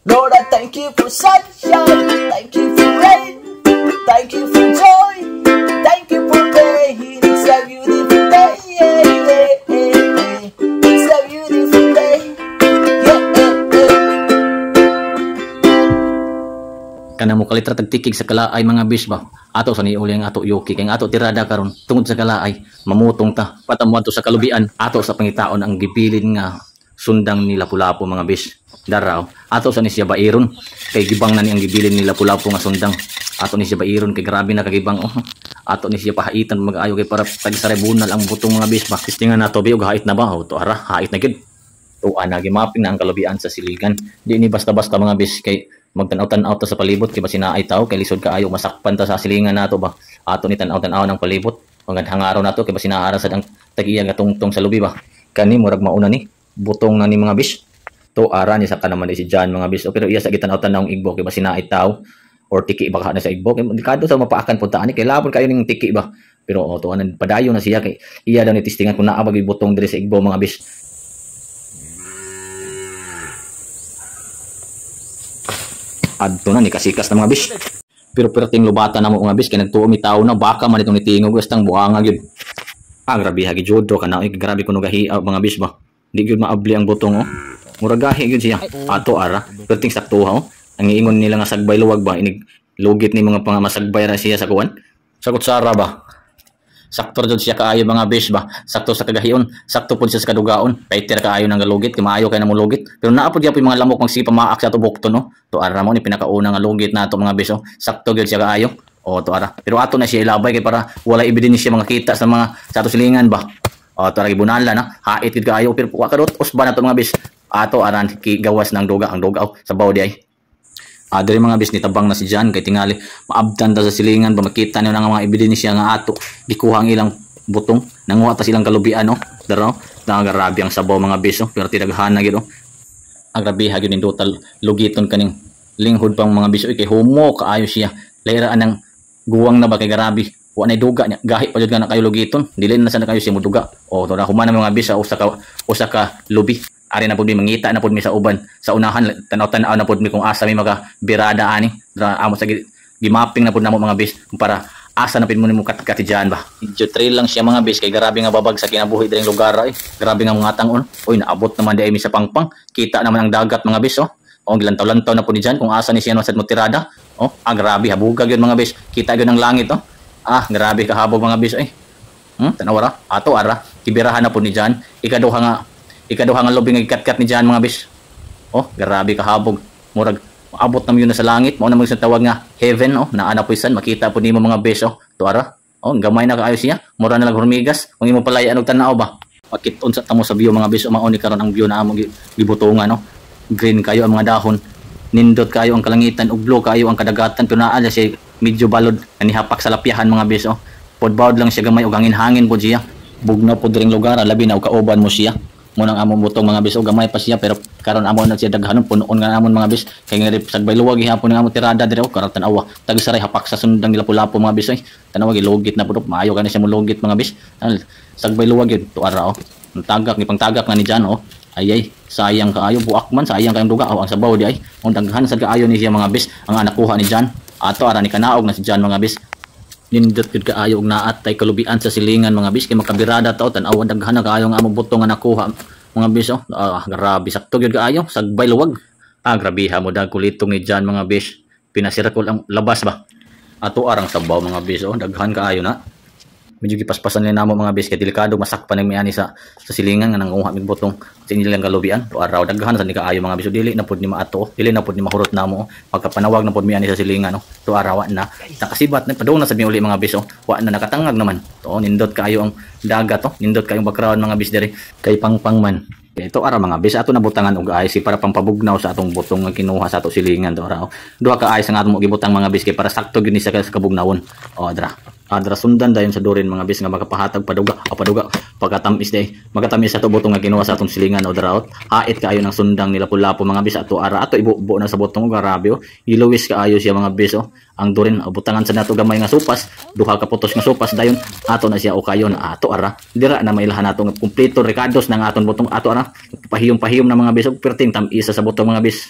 Lord, I thank you for sunshine, thank you for rain, thank you for joy, thank you for pain. It's a beautiful day, yeah, yeah, yeah. It's a beautiful day, yeah, yeah, yeah. Kana mo kalitra tagtikig sa kalaay mga bis ba? Ato sa niuli ang ato yuki kay ato tirada karon tungod sa kalaay mamutong ta patamuan to sa kalubian ato sa pangitaon ang gibilin nga sundang ni Lapu-Lapu mga bis. Daraw ato sa ni siya bairon kay gibang na ni ang gibilin ni Lapu-Lapu nga sundang. Ato ni siya bairon kay grabe na kagibang ato ni siya pahaitan mag-ayo kay para tagsarebunal ang butong mga bis ba. Kistingan nato biog hait na ba to ara hait na gid. Tuan na gimaping na ang kalubian sa siligan. Di ni basta-basta mga bis kay magtanaw-tanaw ta sa palibot kay basi naay tao kay lisod kaayo masakpan ta sa silingan nato ba. Ato ni tanaw-tanaw ng palibot hangad hangaraw nato kay basi naara sa ang tag-iya nga tungtong sa lubi ba. Kani murag mauna ni butong na ni mga bis. To ara ni sa kanaman ni si John mga bis. Pero iya sa gitanaw-tanaw ng igbo kay basi naay tao or tiki baka na sa igbo kay delikado sa mapaakan puntaan ni kay labon kayo ning tiki ba. Pero to anan padayon na siya kay iya daw ni tistingan kun naa bagi butong diri sa igbo mga bis. Adto na ni kasikas na mga bis. Pero perting lubata na mo mga bis kay nagtuo mi tawo na baka man itong nitingog gustang buanga gyud. Grabe hagi jodo kana grabe kuno gahi mga bis ba. Di gyud maabli ang butong Murag gahi gyud siya. Ato ara perting saktuha Ang iingon nila nga sagbay luwag ba inig lugit ni mga pangamasagbay ra siya sa kuwan. Sa kutsara ba. Sakto jud siya kaayo mga bis ba. Sakto sa kagahion, sakto pud siya sa kadugaon. Paiter kaayo nang galugit, kimaayo kay namo lugit. Pero naa pud gyapon mga lamok magsige pamaak sa tubokto no. To ara mo ni pinakauna nga lugit nato mga bis Sakto gyud siya kaayo. To ara. Pero ato na siya ilabay kay para wala ebidensya mga kita sa mga sa ato silingan ba. To ara gibunala na. Hait gid kaayo pero wa kadot usba na to mga bis. Ato aran gawas ng duga ang dugaw sa baw di ay. Diri mga bis ni tabang na si John kay tingali maabtan ta sa silingan ba makita niyo nga mga ebidensya nga ato gikuha ang ilang butong nanguha ta silang kalubian daraw nagarabi ang sabaw mga bis pero tidaghan na gid agrabi ha gyud ning total lugiton kaning linghod pang mga bis kay humo kaayo siya lairaan ng guwang na ba kay garabi wa nay duga gahi pa jud nga kayo lugiton dili na sana kayo siya muduga to ra humana mga bis usa ka lubi. Ari na pud mi mangita na pud mi sa uban sa unahan tanaw-tanaw na pud mi kung asa mi maga birada ani amo sa gimapping na pud namo mga bis para asa na pud mo nimo kat-kat diyan ba. Medyo trail lang siya mga bis kay grabe nga babag sa kinabuhi diring lugar grabe nga mga tangon naabot naman di mi sa pangpang kita naman ang dagat mga bis gilantaw-lantaw na pud ni diyan kung asa ni siya sa motirada grabe habuga gyud mga bis kita gyud ang langit grabe kahabog mga bis tanaw ra ato ara kibirahan na pud ni diyan ikaduha nga lobby nga ikat-kat ni Jan mga bis. Grabe kahabog. Murag abot na yun na sa langit. Mao na mo sa tawag nga heaven naa na puisan makita pud nimo mga bis to ara. Gamay na kaayo siya. Mura na lang hormigas. Kung imo palaya og tan-aw ba. Makit-on sa tamo sa view mga bis mao ni karon ang view na amo gibutongan Green kayo ang mga dahon. Nindot kayo ang kalangitan ug blue kayo ang kadagatan pero naa siya medyo balod hapak sa lapyahan mga bis Podbawd lang siya gamay og hangin-hangin pud siya. Bugnaw pud diring lugar labi na og kauban mo siya. Munang amon butong mga bis gamay pa siya pero karon amon na siya daghanon punuon nga amon mga bis kay nga sagbay luwag gihapon nga amon tirada diri karon tan-awa tagsaray hapak sa sundang ni Lapu-Lapu mga bis tanawa gilugit na pud maayo kani siya mulugit mga bis sagbay luwag yun to ara tagak ni pangtagak nga ni Jan ay sayang kaayo buak man sayang kayong duga ang sabaw di ay daghan sad kaayo ni siya mga bis ang nakuha ni Jan ato ara ni kanaog na si Jan mga bis nindot gud kaayo og naat tay kalubian sa silingan mga bis kay makabirada ta tan-aw daghan na kaayo nga among butong nga nakuha mga bis grabe sakto gyud kaayo sagbay luwag grabe ha mo dag kulitong ni Jan mga bis pinasirkol ang labas ba ato arang sabaw mga bis daghan kaayo na medyo gipaspasan nila namo mga bis kay delikado masakpan ang miani sa silingan nga nanguha mig butong sa inilang kalubian to araw daghan sa ni kaayo mga bis dili na pud ni maato dili na pud ni mahurot namo pagkapanawag na pud miani sa silingan to araw na nakasibat na padung na sabi uli mga bis wa na nakatangag naman to nindot kaayo ang dagat nindot kayong background mga bis diri kay pangpang man ito ara mga bis ato nabutangan og ayos para pampabugnaw sa atong butong nga kinuha sa ato silingan to araw duha ka ayos nga ato mo gibutang mga bis kay para sakto gyud ni sa kabugnawon adra sundan dayon sa durin mga bis nga makapahatag paduga pagkatamis magatamis sa butong nga kinuha sa atong silingan daraot hait kaayo ng sundang ni Lapu-Lapu mga bis ato ara ato ibubo na sa butong grabe iluwis kaayo siya mga bis ang durin butangan sa nato gamay nga supas duha ka putos nga supas dayon ato na siya kayon ato ara dira na mailahan nato nga kumpleto recados ng aton butong ato ara pahiyom na mga bis perting tam isa sa butong mga bis